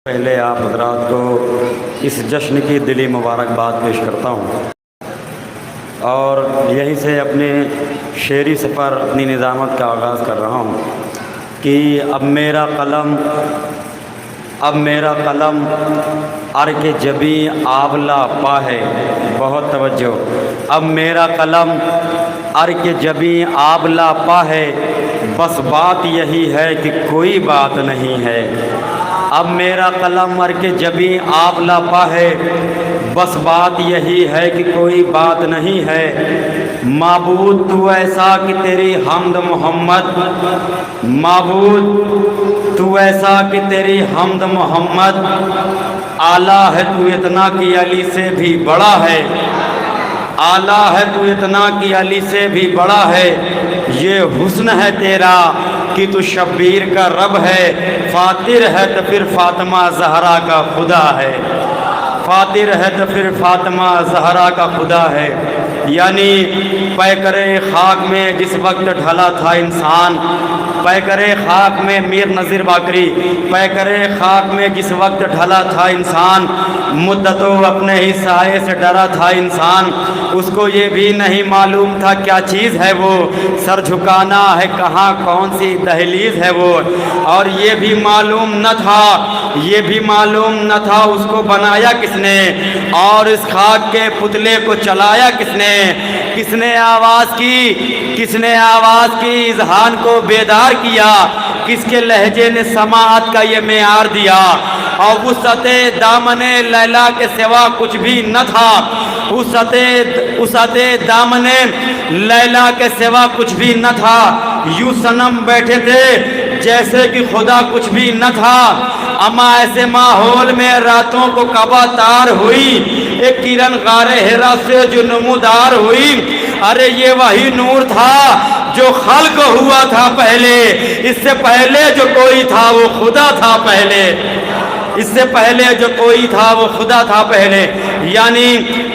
پہلے آپ حضرات کو اس جشن کی دلی مبارکباد پیش کرتا ہوں اور یہیں سے اپنے شعری سفر اپنی نظامت کا آغاز کر رہا ہوں کہ اب میرا قلم ارک جبیں آبلہ پا ہے. بہت توجہ. اب میرا قلم ارک جبیں آبلہ پا ہے، بس بات یہی ہے کہ کوئی بات نہیں ہے. اب میرا قلم ارک جبیں آبلہ پا ہے، بس بات یہی ہے کہ کوئی بات نہیں ہے. معبود تو ایسا کہ تیری حمد محمد، معبود تو ایسا کہ تیری حمد محمد، اعلیٰ ہے تو اتنا کہ علی سے بھی بڑا ہے، اعلیٰ ہے تو اتنا کہ علی سے بھی بڑا ہے. یہ حسن ہے تیرا کہ تو شبیر کا رب ہے، فاتر ہے تو پھر فاطمہ زہرا کا خدا ہے، فاتر ہے تو پھر فاطمہ زہرا کا خدا ہے. یعنی پیکرے خاک میں جس وقت ڈھلا تھا انسان، پیکرے خاک میں میر نذیر باقری، پیکرے خاک میں جس وقت ڈھلا تھا انسان، مدتوں اپنے ہی سائے سے ڈرا تھا انسان. اس کو یہ بھی نہیں معلوم تھا کیا چیز ہے وہ، سر جھکانا ہے کہاں کون سی دہلیز ہے وہ. اور یہ بھی معلوم نہ تھا، یہ بھی معلوم نہ تھا اس کو بنایا کس نے، اور اس خاک کے پتلے کو چلایا کس نے. کس نے آواز کی، کس نے آواز کی اذہان کو بیدار کیا، کس کے لہجے نے سماعت کا یہ معیار دیا. اور وسعت دامن لیلا کے سوا کچھ بھی نہ تھا، وسعت دامن لیلا کے سوا کچھ بھی نہ تھا. یوں صنم بیٹھے تھے جیسے کہ خدا کچھ بھی نہ تھا. اما ایسے ماحول میں راتوں کو کعبہ تار ہوئی، ایک کرن غار ہرا سے جو نمودار ہوئی. ارے یہ وہی نور تھا جو خلق ہوا تھا پہلے، اس سے پہلے جو کوئی تھا وہ خدا تھا پہلے، اس سے پہلے جو کوئی تھا وہ خدا تھا پہلے. یعنی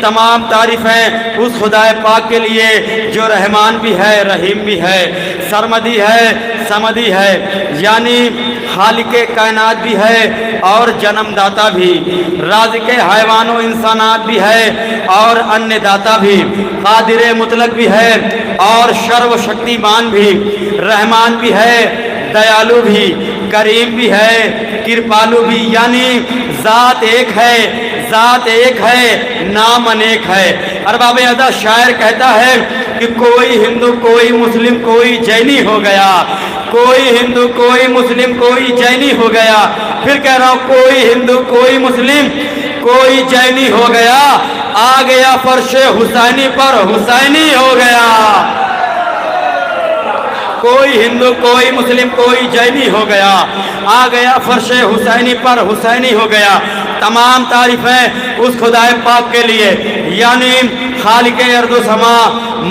تمام تعریفیں اس خدا پاک کے لیے جو رحمان بھی ہے، رحیم بھی ہے، سرمدی ہے، سمدی ہے. یعنی خالق کائنات بھی ہے اور جنم داتا بھی، رازق حیوان و انسانات بھی ہے اور ان داتا بھی، قادر مطلق بھی ہے اور شر و شکتیمان بھی، رحمان بھی ہے، دیالو بھی، کریم بھی ہے، کرپالو بھی. یعنی ذات ایک ہے، ذات ایک ہے، نام انیک ہے. ارباب ادا شاعر کہتا ہے کہ کوئی ہندو کوئی مسلم کوئی جینی ہو گیا، کوئی ہندو کوئی مسلم کوئی جینی ہو گیا. پھر کہہ رہا ہوں کوئی ہندو کوئی مسلم کوئی جینی ہو گیا، آ گیا فرش حسینی پر حسینی ہو گیا. کوئی ہندو کوئی مسلم کوئی جینی ہو گیا، آ گیا فرش حسینی پر حسینی ہو گیا. تمام تعریفیں اس خدا پاک کے لیے. یعنی خالق ارض و سما،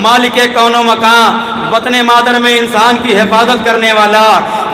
مالک کون و مکان، وطن مادر میں انسان کی حفاظت کرنے والا،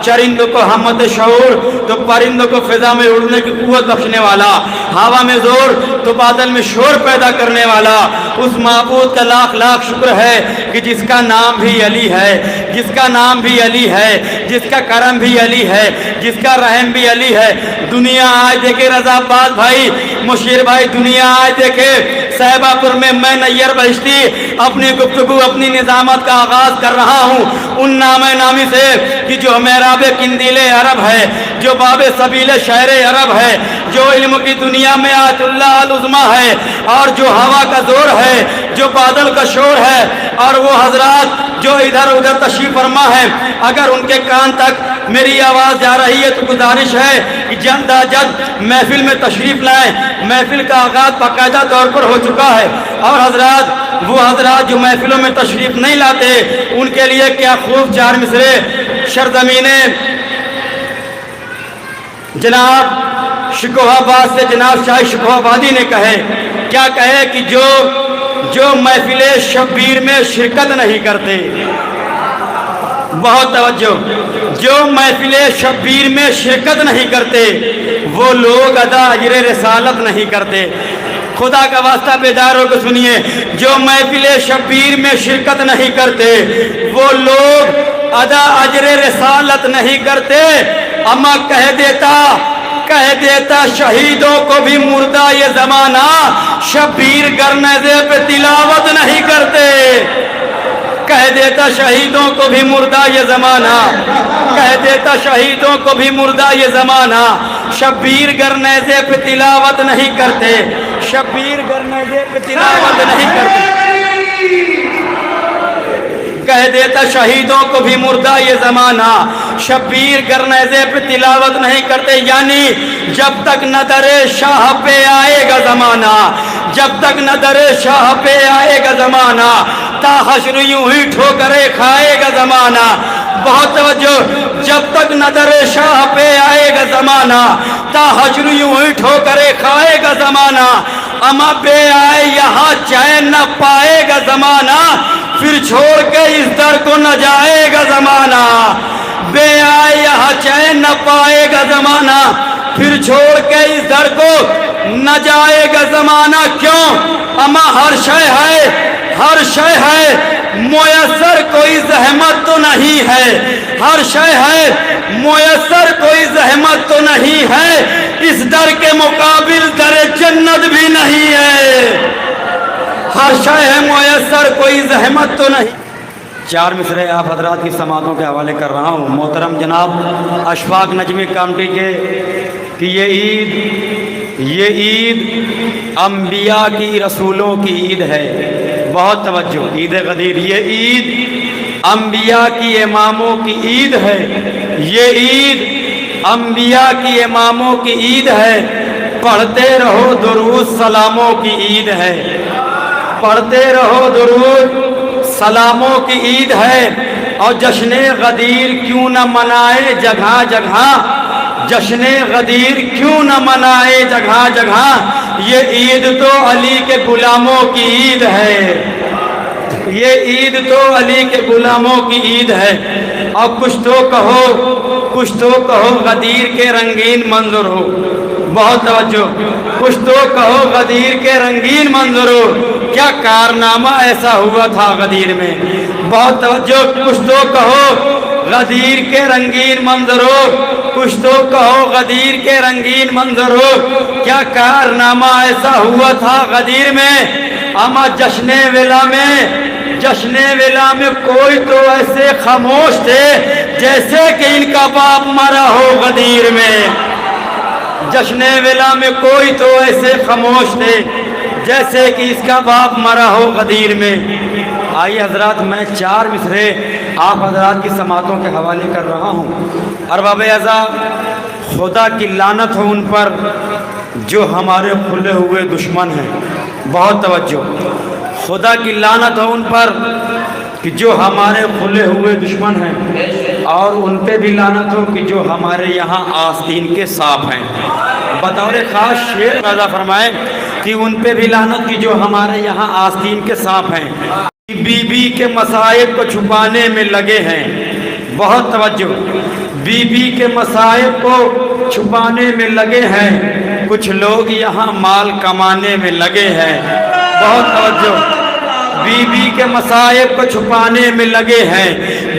چرندوں کو ہمت شعور تو پرندوں کو فضا میں اڑنے کی قوت بخشنے والا، ہوا میں زور تو بادل میں شور پیدا کرنے والا. اس معبود کا لاکھ لاکھ شکر ہے کہ جس کا نام بھی علی ہے، جس کا نام بھی علی ہے، جس کا کرم بھی علی ہے، جس کا رحم بھی علی ہے. دنیا آج دیکھے رضا باد بھائی، مشیر بھائی، دنیا آج دیکھے صحبہ پور میں میں نیر بہشتی اپنی گفتگو اپنی نظامت کا آغاز کر رہا ہوں ان نام نامی سے کہ جو محراب قندیل عرب ہے، جو باب سبیل شہر عرب ہے، جو علم کی دنیا میں آیت اللہ العظمیٰ ہے، اور جو ہوا کا زور ہے، جو بادل کا شور ہے، اور وہ حضرات جو ادھر ادھر تشریف فرما ہے، اگر ان کے کان تک میری آواز جا رہی ہے تو گزارش ہے کہ جلد از جلد محفل میں تشریف لائیں. محفل کا آغاز باقاعدہ طور پر ہو چکا ہے، اور حضرات وہ حضرات جو محفلوں میں تشریف نہیں لاتے ان کے لیے کیا خوب چار مصرے سرزمین جناب شکوہ آباد سے جناب شاہ شکوہ آبادی نے کہے. کیا کہے کہ جو محفل شبیر میں شرکت نہیں کرتے، بہت توجہ، جو محفل شبیر میں شرکت نہیں کرتے وہ لوگ ادا اجر رسالت نہیں کرتے. خدا کا واسطہ بیدار ہو کے سنیے، جو محفل شبیر میں شرکت نہیں کرتے وہ لوگ ادا اجر رسالت نہیں کرتے. اما کہہ دیتا कह देता शहीदों को भी मुर्दा ये जमाना, शबीर गरनेज़े पे तिलावत नहीं करते। कह देता शहीदों को भी मुर्दा ये जमाना, कह देता शहीदों को भी मुर्दा ये जमाना, शबीर गरनेज़े पे तिलावत नहीं करते, शबीर गरनेज़े पे तिलावत नहीं करते। कह देता शहीदों को भी मुर्दा ये जमाना, शबीर गरनेज़े पे तिलावत नहीं करते। यानी जब तक न दरे शाह पे आएगा जमाना, जब तक न दरे शाह पे आएगा जमाना, ता हश्र यूं ही ठोकरे खाएगा जमाना। बहुत तवज्जो, जब तक न दरे शाह पे आएगा जमाना, ता हश्र यूं ही ठोकरे खाएगा जमाना। अमा पे आए यहाँ चैन न पाएगा जमाना, फिर छोड़ के इस दर को न जाएगा जमाना। बे आए यहाँ चैन न पाएगा जमाना, फिर छोड़ के इस दर को न जाएगा जमाना। क्यों? अमा हर शय है, हर शय है, मुयस्सर कोई जहमत तो नहीं है, हर शय है, मुयस्सर कोई जहमत तो नहीं है, इस दर के मुकाबिल दर जन्नत भी नहीं है। हर शय है, मुयस्सर कोई जहमत तो नहीं। चार मिसरे आप हजरात की समातों के हवाले कर रहा हूँ। मोहतरम जनाब अशफाक नजमी कमेटी के कि ये ईद अम्बिया की रसूलों की ईद है। बहुत तवज्जो, ईद गदीर, ये ईद अम्बिया की इमामों की ईद है, ये ईद अम्बिया की इमामों की ईद है। पढ़ते रहो दुरूद सलामों की ईद है, पढ़ते रहो दुरूद सलामों की ईद है। और जश्न गदीर क्यों न मनाए जगह जगह, जश्न गदीर क्यों न मनाए जगह जगह, ये ईद तो अली के गुलामों की ईद है, ये ईद तो अली के गुलामों की ईद है। और कुछ तो कहो, कुछ तो कहो गदीर के रंगीन मंजर हो। बहुत तवज्जो, कुछ तो कहो गदीर के रंगीन मंजर हो, क्या कारनामा ऐसा हुआ था गदीर में। बहुत तवज्जो, कुछ तो कहो गदीर के रंगीन मंजर हो, कुछ तो कहो गदीर के रंगीन मंजर हो, क्या कारनामा ऐसा हुआ था गदीर में। अमा जश्न वेला में, जश्न वेला में कोई तो ऐसे खामोश थे जैसे कि इनका बाप मरा हो गदीर में। जश्न वेला में कोई तो ऐसे खामोश थे जैसे कि इसका बाप मरा हो गदीर में। आइए हजरात, मैं चार मिसरे आप हजरात की समातों के हवाले कर रहा हूँ। अरबाब अज़ा, खुदा की लानत हो उन पर जो हमारे खुले हुए दुश्मन हैं। बहुत तवज्जो, खुदा की लानत हो उन पर कि जो हमारे खुले हुए दुश्मन हैं, और उन पे भी लानत हो कि जो हमारे यहाँ आस्तीन के सांप हैं। बतौर ख़ास शेर पैदा फरमाए कि उन पे भी लानत कि जो हमारे यहाँ आस्तीन के सांप हैं। बीबी के मसाइब को छुपाने में लगे हैं। बहुत तवज्जो, बीबी के मसाइब को छुपाने में लगे हैं, कुछ लोग यहाँ माल कमाने में लगे हैं। बहुत तवज्जो, बीबी के मसाइब को छुपाने में लगे हैं,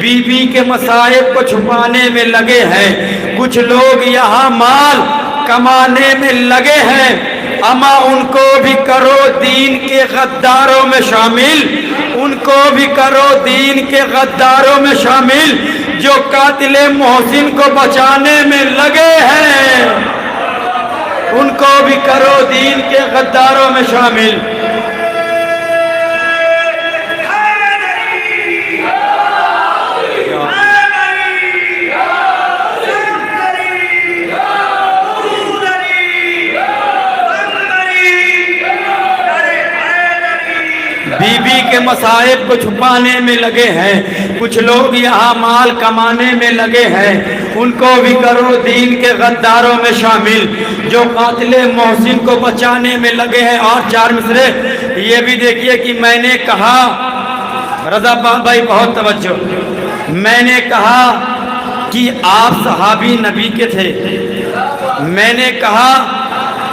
बीबी के मसाइब को छुपाने में लगे हैं, कुछ लोग यहाँ माल कमाने में लगे हैं। अमा उनको भी करो दीन के गद्दारों में शामिल, उनको भी करो दीन के गद्दारों में शामिल, जो कातिले मोहसिन को बचाने में लगे हैं। उनको भी करो दीन के गद्दारों में शामिल। बीबी के मसाइब को छुपाने में लगे हैं, कुछ लोग यहाँ माल कमाने में लगे हैं। उनको भी करो दीन के गद्दारों में शामिल, जो कातिले मोहसिन को बचाने में लगे हैं। और चार मिसरे ये भी देखिए कि मैंने कहा, रज़ा भाई बहुत तवज्जो, मैंने कहा कि आप सहाबी नबी के थे, मैंने कहा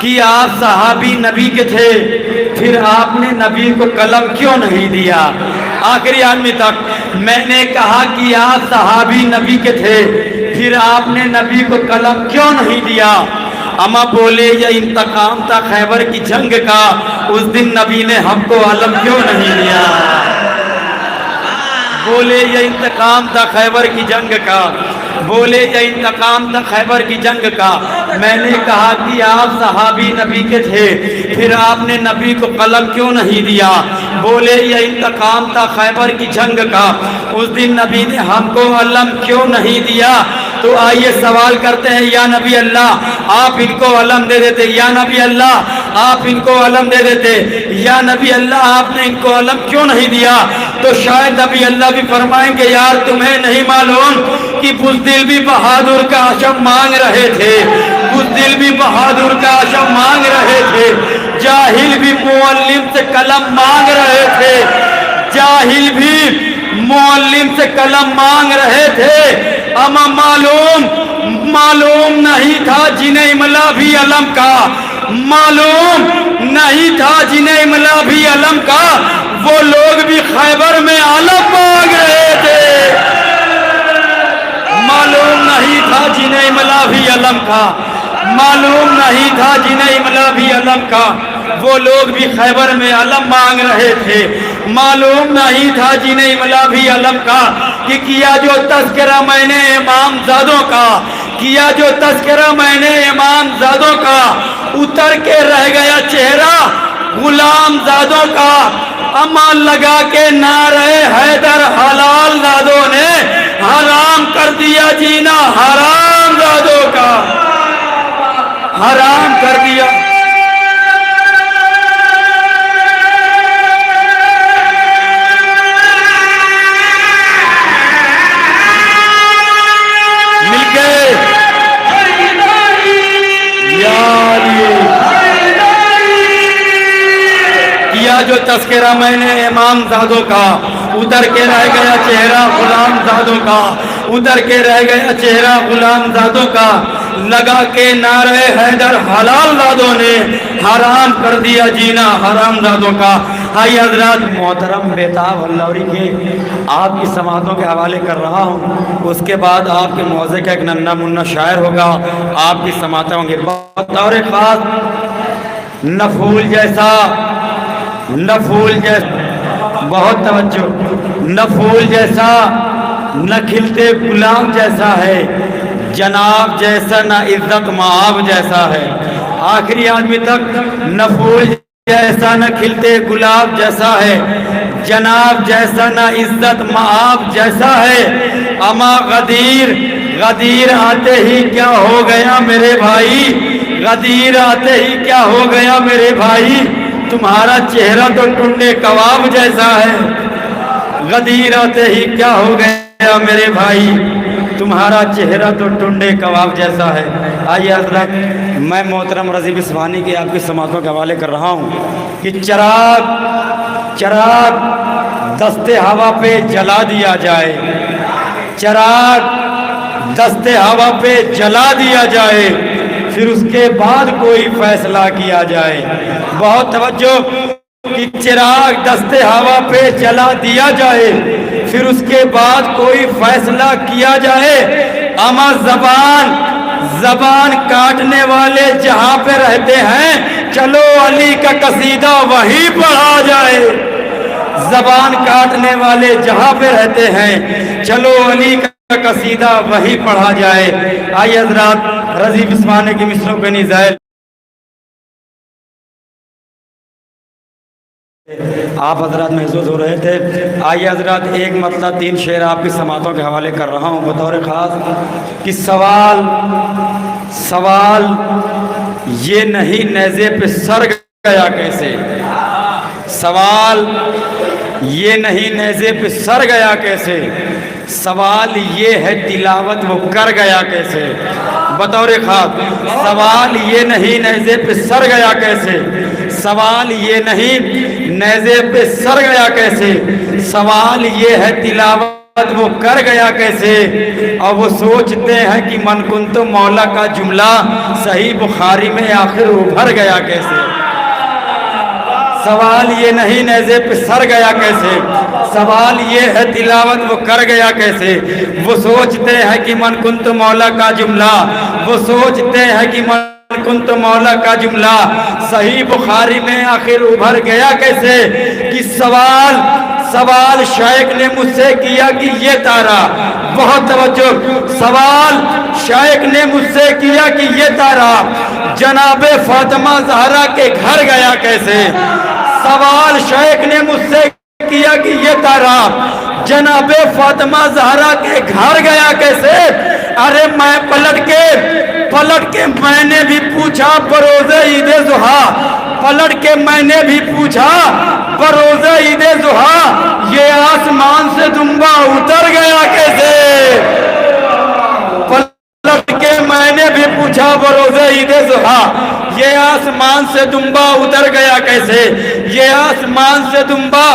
कि आप सहाबी नबी के थे, फिर आपने नबी को कलम क्यों नहीं दिया आखिरी आदमी तक। मैंने कहा कि आप सहाबी नबी के थे, फिर आपने नबी को कलम क्यों नहीं दिया। अमा बोले ये इंतकाम था खैबर की जंग का, उस दिन नबी ने हमको आलम क्यों नहीं दिया। बोले ये इंतकाम था खैबर की जंग का, बोले ये इंतकाम था खैबर की जंग का। मैंने कहा कि आप सहाबी नबी के थे, फिर आपने नबी को कलम क्यों नहीं दिया। बोले ये इंतकाम था खैबर की जंग का, उस दिन नबी ने हमको अलम क्यों नहीं दिया। तो आइए सवाल करते हैं, या नबी अल्लाह आप इनको अलम दे देते, या नबी अल्लाह आप इनको अलम दे देते, या नबी अल्लाह आपने इनको अलम क्यों नहीं दिया। तो शायद नबी अल्लाह भी फरमाएंगे, यार तुम्हें नहीं मालूम कि बुज़दिल भी बहादुर का आशम मांग रहे थे, बुज़दिल भी बहादुर का आशम मांग रहे थे, जाहिल भी मुअल्लिम से कलम मांग रहे थे, जाहिल भी मुअल्लिम से कलम मांग रहे थे। अमा मालूम नहीं था जिन्हें इमला भी अलम का, मालूम नहीं था जिन्हें इमला भी अलम का, वो लोग भी खैबर में अलम मांग रहे थे। मालूम नहीं था जिन्हें इमला भी अलम का, मालूम नहीं था जिन्हें इमला भी अलम का, वो लोग भी खैबर में अलम मांग रहे थे। मालूम नहीं था जिन्हें इमला भी अलम का, कि किया जो तज़किरा मैंने इमाम ज़ादों का, किया जो तज़किरा मैंने इमाम ज़ादों का, उतर के रह गया चेहरा गुलाम ज़ादों का। अमा लगा के नारे हैदर हलाल ज़ादों ने हराम कर दिया जीना हराम ज़ादों का, हराम कर दिया। किया जो तस्करा मैंने इमाम ज़ादों का, उतर के रह गया चेहरा गुलाम ज़ादों का, उतर के रह गया चेहरा गुलाम ज़ादों का। लगा के नारे हैदर हलाल ज़ादों ने हराम कर दिया जीना हराम ज़ादों का। हाई हजरात मोहतरम बेताब अल्लाहरी के आपकी समातों के हवाले कर रहा हूँ, उसके बाद आपके मौज़े का एक नन्ना मुन्ना शायर होगा, आपकी समातें होंगी। बतौर ख़ास न फूल जैसा, न फूल जैसा, बहुत तवज्जो, न फूल जैसा न खिलते गुलाब जैसा है, जनाब जैसा न इज्जत माब जैसा है। आखिरी आदमी तक न फूल जैसा न खिलते गुलाब जैसा है, जनाब जैसा न इज्जत माब जैसा है। अमा गदीर गदीर आते ही क्या हो गया मेरे भाई, गदीर आते ही क्या हो गया मेरे भाई, तुम्हारा चेहरा तो टुंडे कबाब जैसा है। गदीर आते ही क्या हो गया मेरे भाई, तुम्हारा चेहरा तो टुंडे कबाब जैसा है। आइए हज़रत, मैं मोहतरम रज़ीब इस्फहानी की आपकी समातों के हवाले कर रहा हूँ कि चराग चराग दस्ते हवा पे जला दिया जाए, चराग दस्ते हवा पे जला दिया जाए, फिर उसके बाद कोई फैसला किया जाए। बहुत तवज्जो कि चिराग दस्ते हवा पे जला दिया जाए, फिर उसके बाद कोई फैसला किया जाए। अमा जबान काटने वाले जहाँ पे रहते हैं, चलो अली का कसीदा वहीं पढ़ा जाए। जबान काटने वाले जहाँ पे रहते हैं, चलो अली का कसीदा वहीं पढ़ा जाए। आइए हज़रात, रज़ीब इस्फहानी की मिसरों के निज़ाइल आप हजरात महसूस हो रहे थे। आइए हजरात, एक मतलब 3 शेर आपकी समातों के हवाले कर रहा हूँ बतौर ख़ास कि सवाल ये नहीं नेज़े पे सर गया कैसे, सवाल ये नहीं नेज़े पे सर गया कैसे, सवाल ये है तिलावत वो कर गया कैसे। बतौर ख़ास सवाल ये नहीं नेज़े पे सर गया कैसे, सवाल ये नहीं नेज़े पे सर गया कैसे, सवाल ये है तिलावत वो कर गया कैसे। और वो सोचते हैं कि मन कुन तो मौला का जुमला सही बुखारी में आखिर उभर गया कैसे। सवाल ये नहीं नेज़े पे सर गया कैसे, सवाल ये है तिलावत वो कर गया कैसे। वो सोचते हैं कि मन कुन तो मौला का जुमला, वो सोचते हैं कि मन कुंत मौला का जुमला सही बुखारी में आखिर उभर गया कैसे कि सवाल शायक ने मुझसे किया कि ये तारा, बहुत तवज्जो, सवाल शायक ने मुझसे किया कि ये तारा जनाबे फातिमा ज़हरा के घर गया कैसे। सवाल शायक ने मुझसे किया कि ये तारा जनाबे फातिमा ज़हरा के घर गया कैसे। अरे मैं पलट के मैंने भी पूछा बरोज़े ईद ज़ुहा, पलट के मैंने भी पूछा बरोज़े ईद ज़ुहा, ये आसमान से दुम्बा उतर गया कैसे। पलट के मैंने भी पूछा बरोज़े ईद ज़ुहा, ये आसमान से दुम्बा उतर गया कैसे। ये आसमान से दुम्बा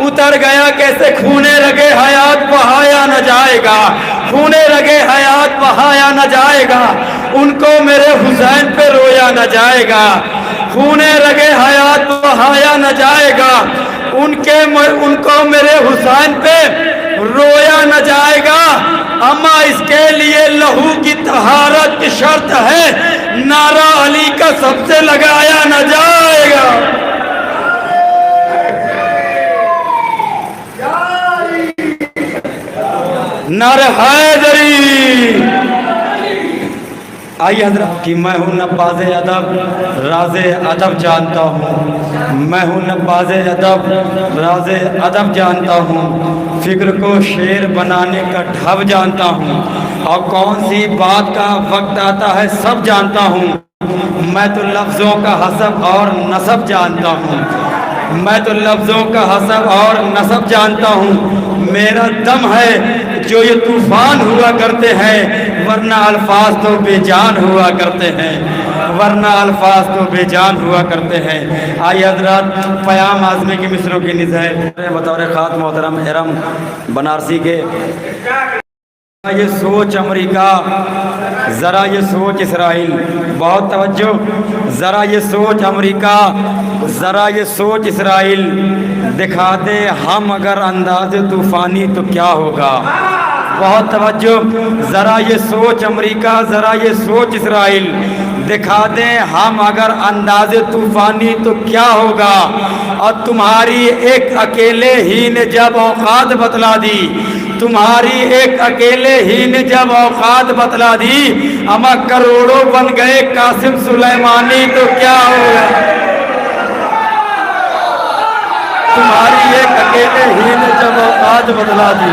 उतर गया कैसे। खूने रगे हयात बहाया न जाएगा, खूने रगे हयात बहाया न जाएगा, उनको मेरे हुसैन पे रोया न जाएगा। खूने रगे हयात बहाया न जाएगा, उनको मेरे हुसैन पे रोया न जाएगा। अम्मा इसके लिए लहू की तहारत की शर्त है, नारा अली का सबसे लगाया न जाएगा। नारे हैदरी। आइए हज़रत कि मैं हूँ नब्बाज़े अदब राज़े अदब जानता हूँ, मैं हूँ नब्बाज़े अदब राज़े अदब जानता हूँ, फ़िक्र को शेर बनाने का ढब जानता हूँ, और कौन सी बात का वक्त आता है सब जानता हूँ। मैं तो लफ्ज़ों का हसब और नसब जानता हूँ, मैं तो लफ्ज़ों का हसब और नसब जानता हूँ। मेरा दम है जो ये तूफ़ान हुआ करते हैं, वरना अल्फाज तो बेजान हुआ करते हैं, वरना अल्फाज तो बेजान हुआ करते हैं। आइए हज़रात क़याम आज़मी की मिसरों की निज़ार बतौर ख़ास मोहतरम इरम बनारसी के। ये सोच अमेरिका, ज़रा ये सोच इसराइल, बहुत तवज्जो, ज़रा ये सोच अमेरिका, ज़रा ये सोच इसराइल, दिखा दे हम अगर अंदाज़े तूफ़ानी तो क्या होगा। बहुत तवज्जो, ज़रा ये सोच अमेरिका, ज़रा ये सोच इसराइल, दिखा दे हम अगर अंदाज़े तूफ़ानी तो क्या होगा। और तुम्हारी एक अकेले ही ने जब औकात बतला दी, तुम्हारी एक अकेले ही ने जब औकात बतला दी, अमा करोड़ों बन गए कासिम सुलेमानी तो क्या होगा। तुम्हारी एक अकेले ही ने जब औकात बतला दी,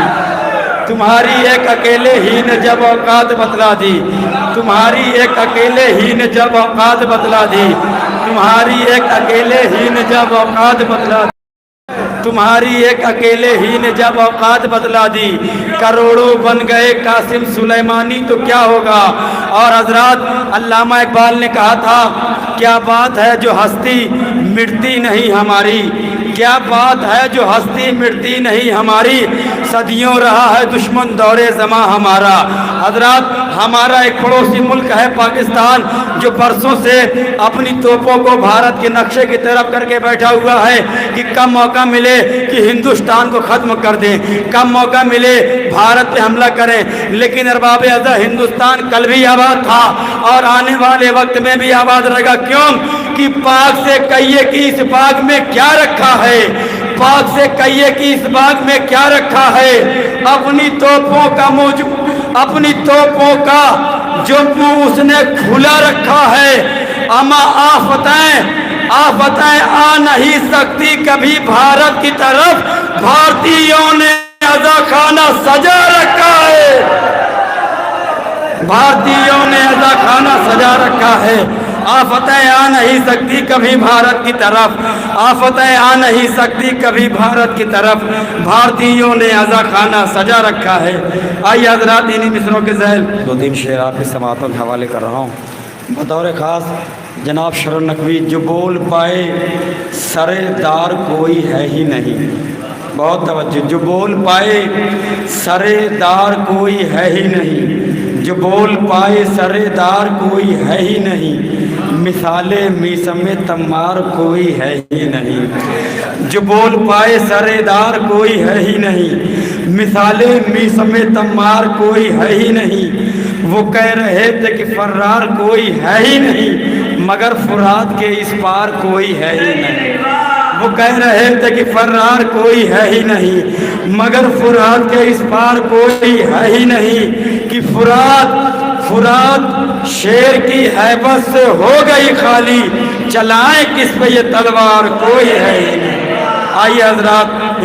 तुम्हारी एक अकेले ही ने जब औकात बतला दी, तुम्हारी एक अकेले ही ने जब औकात बतला दी, तुम्हारी एक अकेले ही ने जब औकात बतला दी, तुम्हारी एक अकेले ही ने जब औकात बतला दी, करोड़ों बन गए कासिम सुलेमानी तो क्या होगा। और हजरत अल्लामा इकबाल ने कहा था, क्या बात है जो हस्ती मिटती नहीं हमारी, क्या बात है जो हस्ती मिटती नहीं हमारी, सदियों रहा है दुश्मन दौरे ज़मा हमारा। हजरत हमारा एक पड़ोसी मुल्क है पाकिस्तान, जो बरसों से अपनी तोपों को भारत के नक्शे की तरफ करके बैठा हुआ है कि कब मौका मिले कि हिंदुस्तान को ख़त्म कर दें, कब मौका मिले भारत पे हमला करें। लेकिन अरबाब अज़ा हिंदुस्तान कल भी आबाद था और आने वाले वक्त में भी आबाद रहेगा। क्यों कि पाक से कहिए कि इस बाग में क्या रखा है, पाक से कहिए कि इस बाग में क्या रखा है। अपनी तोपों का अपनी तोपों का जो मुंह उसने खुला रखा है, अमा आफतें आ नहीं सकती कभी भारत की तरफ, भारतीयों ने अज़ा खाना सजा रखा है, भारतीयों ने अज़ा खाना सजा रखा है। आफतें आ नहीं सकती कभी भारत की तरफ, आफतें आ नहीं सकती कभी भारत की तरफ, भारतीयों ने अज़ा खाना सजा रखा है। आइए हज़रात इन्हीं मिसरों के ज़ैल 2-3 शेर आपके समातों के हवाले कर रहा हूँ। बतौर ख़ास जनाब शरण नकवी, जो बोल पाए सरेदार कोई है ही नहीं, बहुत तवज्जो, जो बोल पाए सरेदार कोई है ही नहीं, जो बोल पाए सरेदार कोई है ही नहीं, मिसाले मीसमे तम्मार कोई है ही नहीं, जो बोल पाए सरेदार कोई है ही नहीं, मिसाले मीसमे तम्मार कोई है ही नहीं, وہ کہہ رہے تھے کہ فرار کوئی ہے ہی نہیں مگر فرات کے اس پار کوئی ہے ہی نہیں. وہ کہہ رہے تھے کہ فرار کوئی ہے ہی نہیں مگر فرات کے اس پار کوئی ہے ہی نہیں کہ فرات شیر کی ہیبت سے ہو گئی خالی چلائیں کس پہ یہ تلوار کوئی ہے ہی نہیں. آئیے حضرات